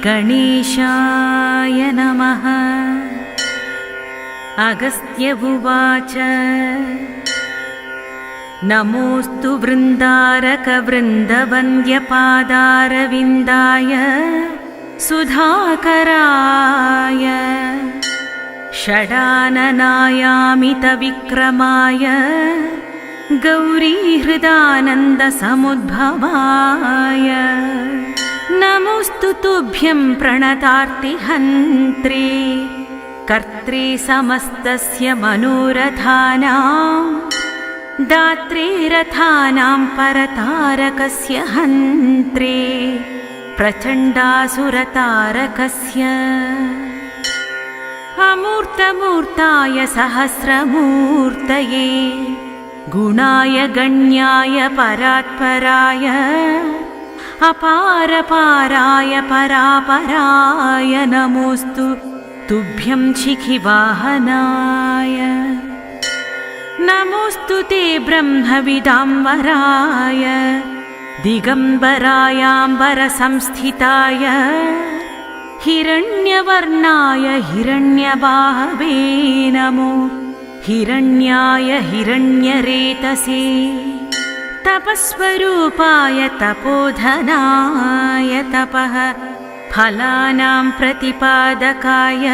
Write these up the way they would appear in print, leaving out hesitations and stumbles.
गणेशाय नमः। अगस्त्य उवाच नमोऽस्तु वृन्दारकवृन्दवन्द्यपादारविन्दाय सुधाकराय षडाननायामितविक्रमाय गौरीहृदानन्दसमुद्भवाय नमोऽस्तु तुभ्यं प्रणतार्तिहन्त्रे कर्त्रे समस्तस्य मनोरथानां दात्रे रथानां परतारकस्य हन्त्रे प्रचण्डासुरतारकस्य अमूर्तमूर्ताय सहस्रमूर्तये गुणाय गण्याय परात्पराय अपारपाराय परापराय नमोऽस्तु तुभ्यं शिखिवाहनाय नमोऽस्तु ते ब्रह्मविदाम्बराय दिगम्बरायाम्बरसंस्थिताय हिरण्यवर्णाय हिरण्यबाहवे नमो हिरण्याय हिरण्यरेतसे तपस्वरूपाय तपोधनाय तपः फलानां प्रतिपादकाय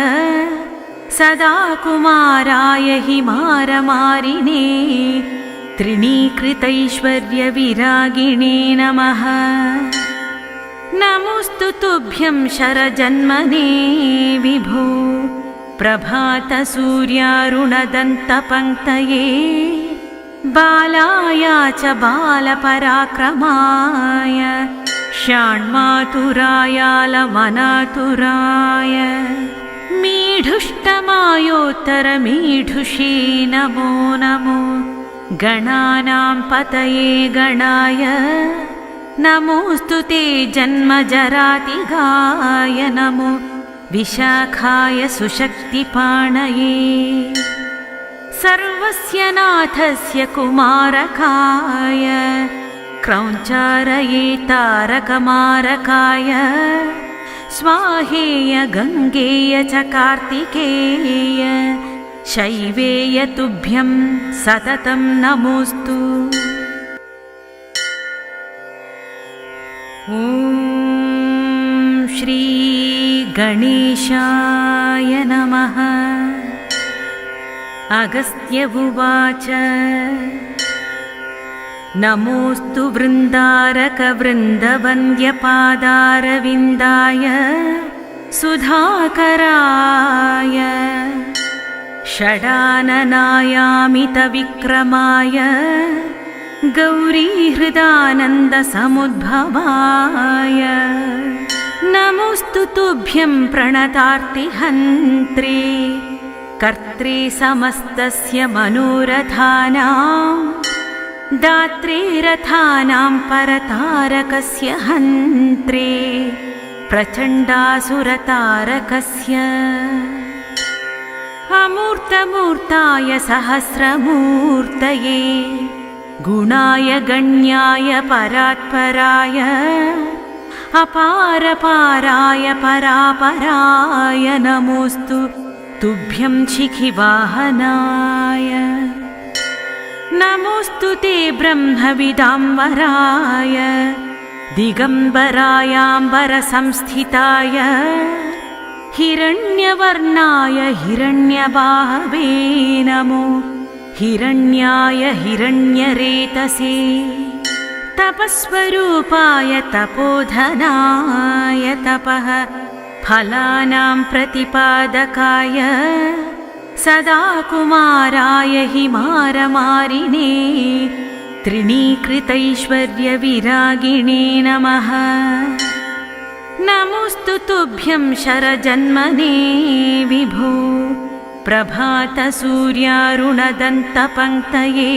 सदा कुमाराय हिमारमारिणे त्रिणीकृतैश्वर्यविरागिणे नमः नमोऽस्तु तुभ्यं शरजन्मने विभो प्रभातसूर्यारुणदन्तपङ्क्तये बालाय च बालपराक्रमाय षाण्मातुरायालमनातुराय मीढुष्टमायोत्तरमीढुषे नमो नमो गणानां पतये गणाय नमोऽस्तु ते जन्मजरातिगाय नमो विशाखाय सुशक्तिपाणये सर्वस्य नाथस्य कुमारकाय क्रौञ्चारये तारकमारकाय स्वाहेय गङ्गेय च कार्तिकेय शैवेय तुभ्यं सततं नमोऽस्तु। ॐ श्री गणेशाय नमः। अगस्त्य उवाच नमोऽस्तु वृन्दारकवृन्दवन्द्यपादारविन्दाय सुधाकराय षडाननायामितविक्रमाय गौरीहृदानन्दसमुद्भवाय नमोऽस्तु तुभ्यं प्रणतार्तिहन्त्रे कर्त्रे समस्तस्य मनोरथानां दात्रे रथानां परतारकस्य हन्त्रे प्रचण्डासुरतारकस्य अमूर्तमूर्ताय सहस्रमूर्तये गुणाय गण्याय परात्पराय अपारपाराय परापराय नमोऽस्तु तुभ्यं शिखिवाहनाय नमोऽस्तु ते ब्रह्मविदाम्बराय दिगम्बरायाम्बरसंस्थिताय हिरण्यवर्णाय हिरण्यबाहवे नमो हिरण्याय हिरण्यरेतसे तपस्वरूपाय तपोधनाय तपः फलानां प्रतिपादकाय सदा कुमाराय हिमारमारिणे त्रिणीकृतैश्वर्यविरागिणे नमः नमोऽस्तु तुभ्यं शरजन्मने विभो प्रभातसूर्यारुणदन्तपङ्क्तये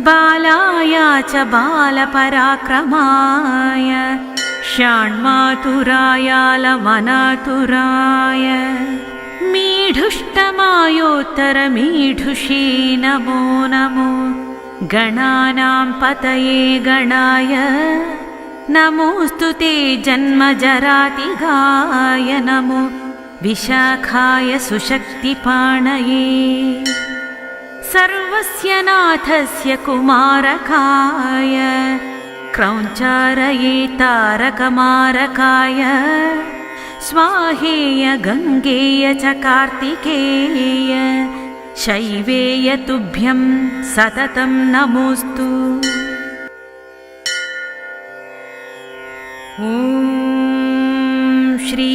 बालाय च बालपराक्रमाय षाण्मातुरायालमनातुराय मीढुष्टमायोत्तरमीढुषे नमो नमो गणानां पतये गणाय नमोऽस्तु ते जन्मजरातिगाय नमो विशाखाय सुशक्तिपाणये सर्वस्य नाथस्य कुमारकाय क्रौञ्चारये तारकमारकाय स्वाहेय गङ्गेय च कार्तिकेय शैवेय तुभ्यं सततं नमोऽस्तु। ॐ श्री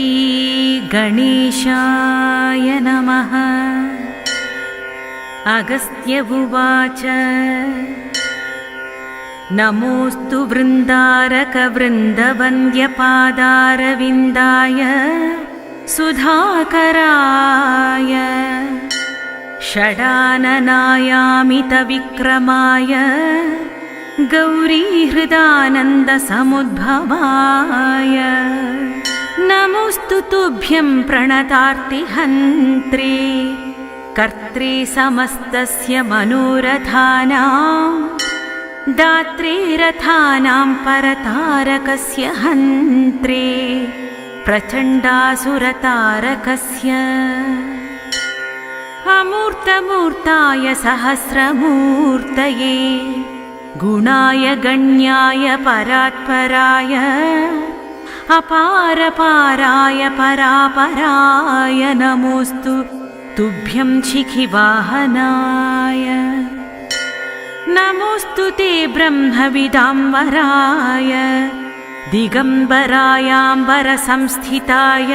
गणेशाय नमः। अगस्त्य उवाच नमोऽस्तु वृन्दारकवृन्दवन्द्यपादारविन्दाय सुधाकराय षडाननायामितविक्रमाय गौरीहृदानन्दसमुद्भवाय नमोऽस्तु तुभ्यं प्रणतार्तिहन्त्रे कर्त्रे समस्तस्य मनोरथानां दात्रे रथानां परतारकस्य हन्त्रे प्रचण्डासुरतारकस्य अमूर्तमूर्ताय सहस्रमूर्तये गुणाय गण्याय परात्पराय अपारपाराय परापराय नमोऽस्तु तुभ्यं शिखिवाहनाय नमोऽस्तु ते ब्रह्मविदाम्बराय दिगम्बरायाम्बरसंस्थिताय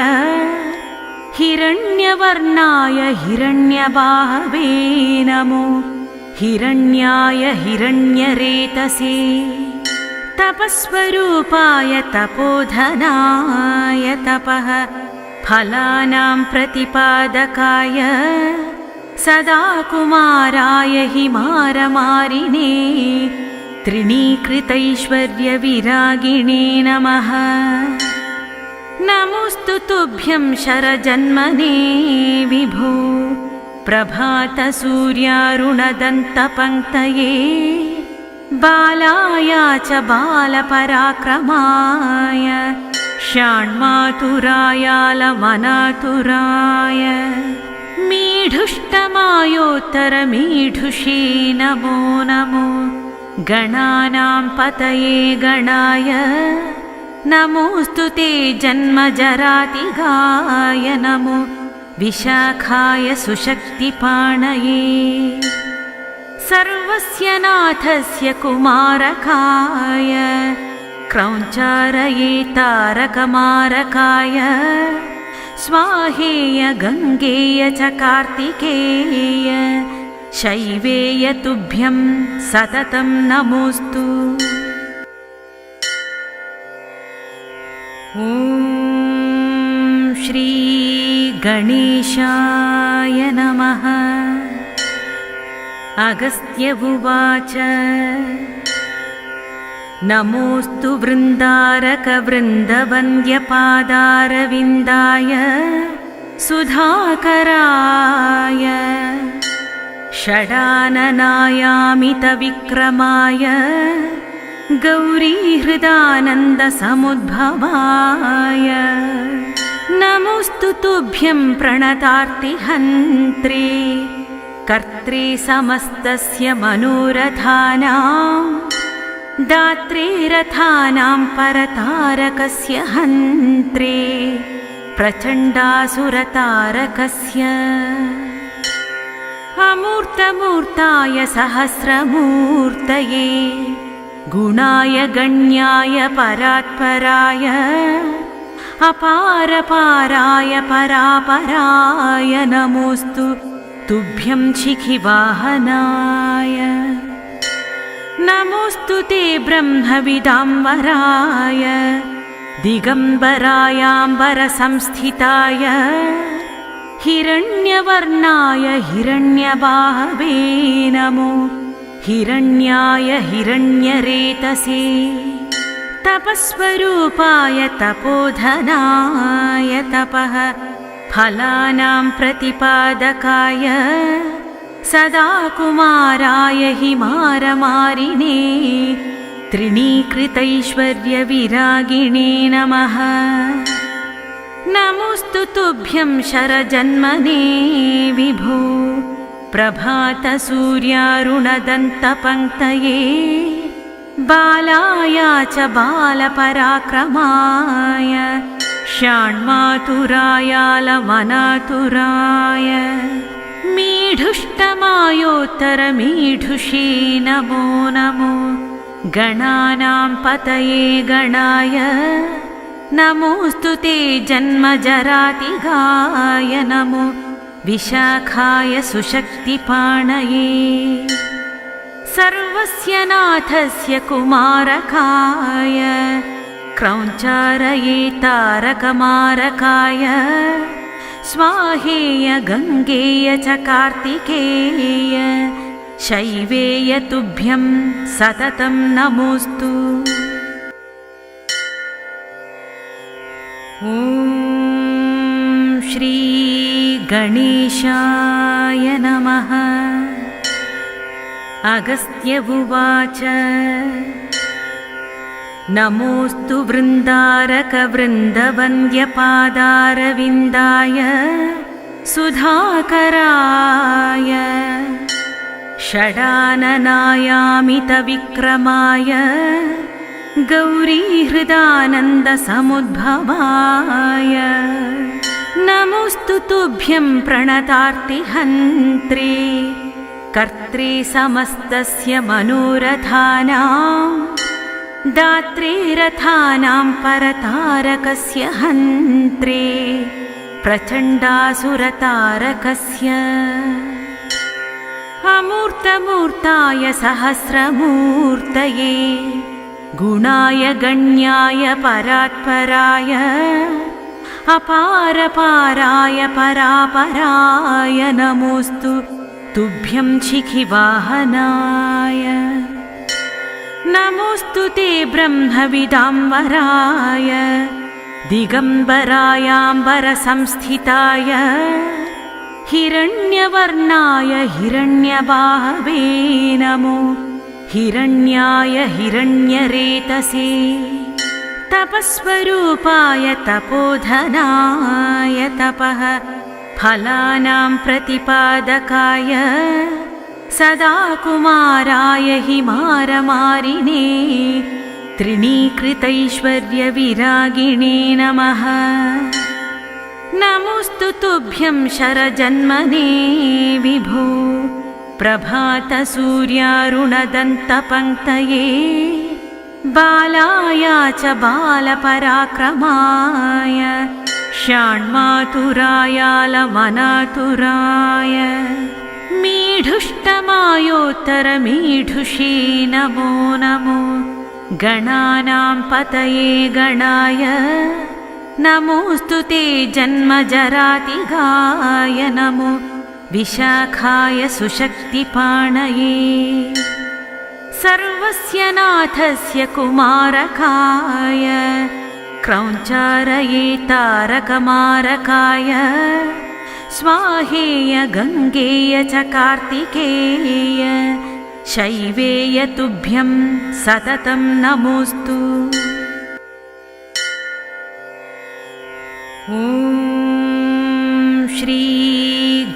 हिरण्यवर्णाय हिरण्यबाहवे नमो हिरण्याय हिरण्यरेतसे तपस्वरूपाय तपोधनाय तपः फलानां प्रतिपादकाय सदा कुमाराय हिमारमारिणे त्रिणीकृतैश्वर्यविरागिणे नमः नमोऽस्तु तुभ्यं शरजन्मने विभो प्रभातसूर्यारुणदन्तपङ्क्तये बालाय च बालपराक्रमाय षाण्मातुरायालमनातुराय मीढुष्टमायोत्तरमीढुषे नमो नमो गणानां पतये गणाय नमोऽस्तु ते जन्मजरातिगाय नमो विशाखाय सुशक्तिपाणये सर्वस्य नाथस्य कुमारकाय क्रौञ्चारये तारकमारकाय स्वाहेय गङ्गेय च कार्तिकेय शैवेय तुभ्यं सततं नमोऽस्तु। ॐ श्री गणेशाय नमः। अगस्त्य उवाच नमोऽस्तु वृन्दारकवृन्दवन्द्यपादारविन्दाय सुधाकराय षडाननायामितविक्रमाय गौरीहृदानन्दसमुद्भवाय नमोऽस्तु तुभ्यं प्रणतार्तिहन्त्रे कर्त्रे समस्तस्य मनोरथानां दात्रे रथानां परतारकस्य हन्त्रे प्रचण्डासुरतारकस्य अमूर्तमूर्ताय सहस्रमूर्तये गुणाय गण्याय परात्पराय अपारपाराय परापराय नमोऽस्तु तुभ्यं शिखिवाहनाय नमोऽस्तु ते ब्रह्मविदाम्बराय दिगम्बरायाम्बरसंस्थिताय हिरण्यवर्णाय हिरण्यबाहवे नमो हिरण्याय हिरण्यरेतसे तपस्वरूपाय तपोधनाय तपः फलानां प्रतिपादकाय सदा कुमाराय हिमारमारिणे त्रिणीकृतैश्वर्यविरागिणे नमः। नमोऽस्तु तुभ्यं शरजन्मने विभो प्रभातसूर्यारुणदन्तपङ्क्तये बालाय च बालपराक्रमाय षाण्मातुराय लवनातुराय मीढुष्टमायोत्तरमीढुषे नमो नमो। गणानां पतये गणाय नमोऽस्तु ते जन्मजरातिगाय नमो विशाखाय सुशक्तिपाणये सर्वस्य नाथस्य कुमारकाय क्रौञ्चारये तारकमारकाय स्वाहेय गङ्गेय च कार्तिकेय शैवेय तुभ्यं सततं नमोऽस्तु। ॐ श्री गणेशाय नमः। अगस्त्य उवाच नमोऽस्तु वृन्दारकवृन्दवन्द्यपादारविन्दाय सुधाकराय षडाननायामितविक्रमाय गौरीहृदानन्दसमुद्भवाय नमोऽस्तु तुभ्यं प्रणतार्तिहन्त्रे कर्त्रे समस्तस्य मनोरथानां दात्रे रथानां परतारकस्य हन्त्रे प्रचण्डासुरतारकस्य अमूर्तमूर्ताय सहस्रमूर्तये गुणाय गण्याय परात्पराय अपारपाराय परापराय नमोऽस्तु तुभ्यं शिखिवाहनाय नमोऽस्तु ते ब्रह्मविदाम्बराय दिगम्बरायाम्बरसंस्थिताय हिरण्यवर्णाय हिरण्यबाहवे नमो हिरण्याय हिरण्यरेतसे तपस्वरूपाय तपोधनाय तपः फलानां प्रतिपादकाय सदा कुमाराय हिमारमारिणे त्रिणीकृतैश्वर्यविरागिणे नमः। नमोऽस्तु तुभ्यं शरजन्मने विभो प्रभातसूर्यारुणदन्तपङ्क्तये बालाय च बालपराक्रमाय षाण्मातुराय लवनातुराय मीढुष्टमायोत्तरमीढुषे नमो नमो। गणानां पतये गणाय नमोऽस्तु ते जन्मजरातिगाय नमो विशाखाय सुशक्तिपाणये सर्वस्य नाथस्य कुमारकाय क्रौञ्चारये तारकमारकाय स्वाहेय गङ्गेय च कार्तिकेय शैवेय तुभ्यं सततं नमोऽस्तु। ॐ श्री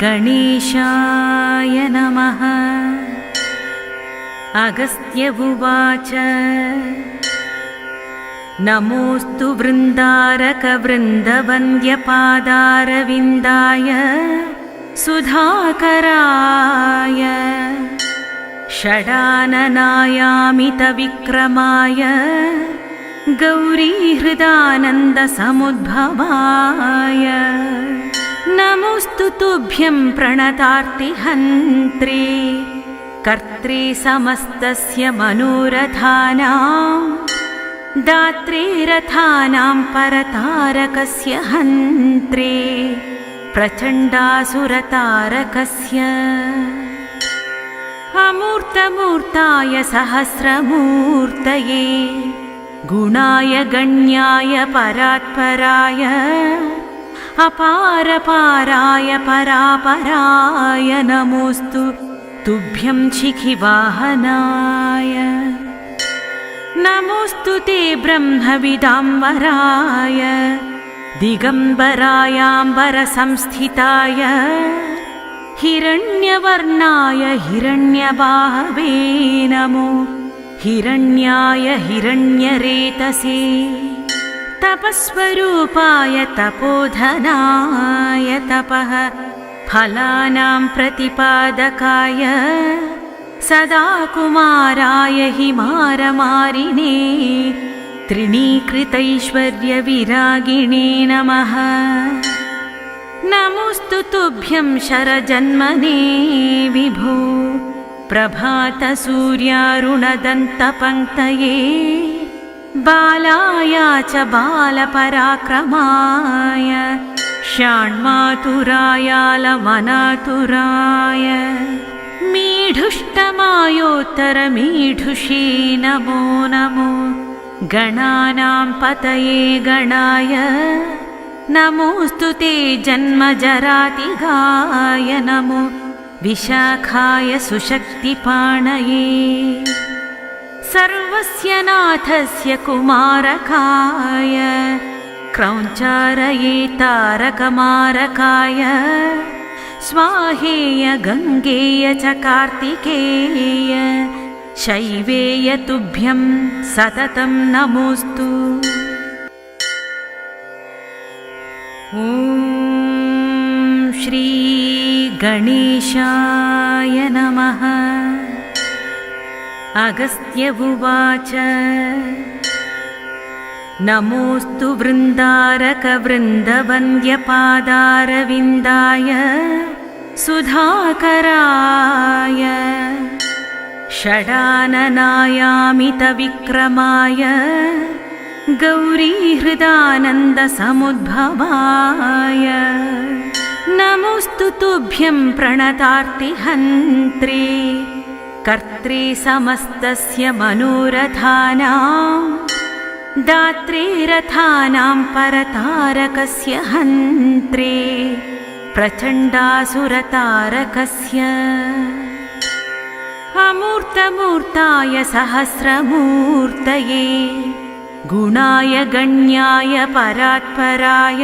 गणेशाय नमः। अगस्त्य उवाच नमोऽस्तु वृन्दारकवृन्दवन्द्यपादारविन्दाय सुधाकराय षडाननायामितविक्रमाय गौरीहृदानन्दसमुद्भवाय नमोऽस्तु तुभ्यं प्रणतार्तिहन्त्रे कर्त्रे समस्तस्य मनोरथानां दात्रे रथानां परतारकस्य हन्त्रे प्रचण्डासुरतारकस्य अमूर्तमूर्ताय सहस्रमूर्तये गुणाय गण्याय परात्पराय अपारपाराय परापराय नमोऽस्तु तुभ्यं शिखिवाहनाय नमोऽस्तु ते ब्रह्मविदाम्बराय दिगम्बरायाम्बरसंस्थिताय हिरण्यवर्णाय हिरण्यबाहवे नमो हिरण्याय हिरण्यरेतसे तपस्वरूपाय तपोधनाय तपः फलानां प्रतिपादकाय सदा कुमाराय हिमारमारिणे त्रिणीकृतैश्वर्यविरागिणे नमः नमोऽस्तु तुभ्यं शरजन्मने विभो प्रभातसूर्यारुणदन्तपङ्क्तये बालाय च बालपराक्रमाय षाण्मातुरायालमनातुराय मीढुष्टमायोत्तरमीढुषे नमो नमो गणानां पतये गणाय नमोऽस्तु ते जन्मजरातिगाय नमो विशाखाय सुशक्तिपाणये सर्वस्य नाथस्य कुमारकाय क्रौञ्चारये तारकमारकाय स्वाहेय गङ्गेय च कार्तिकेय शैवेय तुभ्यं सततं नमोऽस्तु ॐ श्री गणेशाय नमः अगस्त्य उवाच नमोऽस्तु वृन्दारकवृन्दवन्द्यपादारविन्दाय सुधाकराय षडाननायामितविक्रमाय गौरीहृदानन्दसमुद्भवाय नमोऽस्तु तुभ्यं प्रणतार्तिहन्त्रे कर्त्रे समस्तस्य मनोरथानां दात्रे रथानां परतारकस्य हन्त्रे प्रचण्डासुरतारकस्य अमूर्तमूर्ताय सहस्रमूर्तये गुणाय गण्याय परात्पराय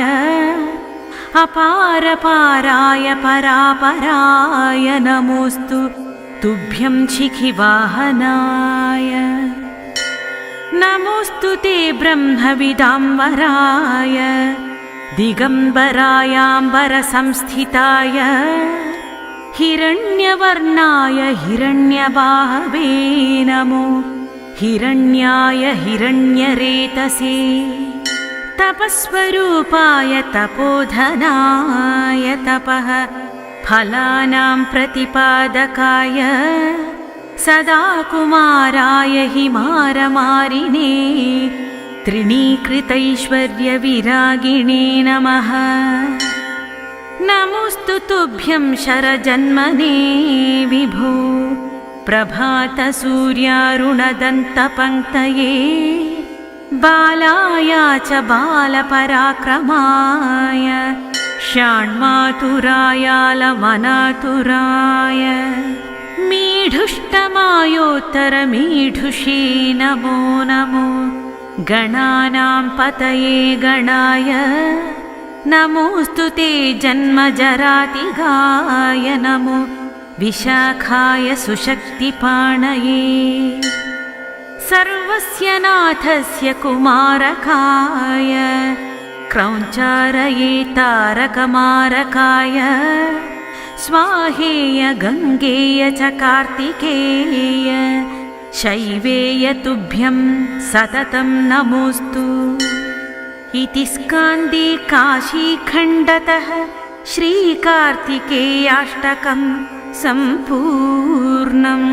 अपारपाराय परापराय नमोऽस्तु तुभ्यं शिखिवाहनाय नमोऽस्तु ते ब्रह्मविदाम्बराय दिगम्बरायाम्बरसंस्थिताय हिरण्यवर्णाय हिरण्यबाहवे नमो हिरण्याय हिरण्यरेतसे तपस्वरूपाय तपोधनाय तपः फलानां प्रतिपादकाय सदा कुमाराय हिमारमारिणे त्रिणीकृतैश्वर्यविरागिणे नमः नमोऽस्तु तुभ्यं शरजन्मने विभो प्रभातसूर्यारुणदन्तपङ्क्तये बालाय च बालपराक्रमाय षाण्मातुरायालमनातुराय मीढुष्टमायोत्तरमीढुषे नमो नमो गणानां पतये गणाय नमोऽस्तु ते जन्मजरातिगाय नमो विशाखाय सुशक्तिपाणये सर्वस्य नाथस्य कुमारकाय क्रौञ्चारये तारकमारकाय स्वाहेय गङ्गेय च कार्तिकेय शैवेय तुभ्यं सततं नमोऽस्तु इति स्कान्दे काशीखण्डतः श्रीकार्तिकेयाष्टकं सम्पूर्णम्।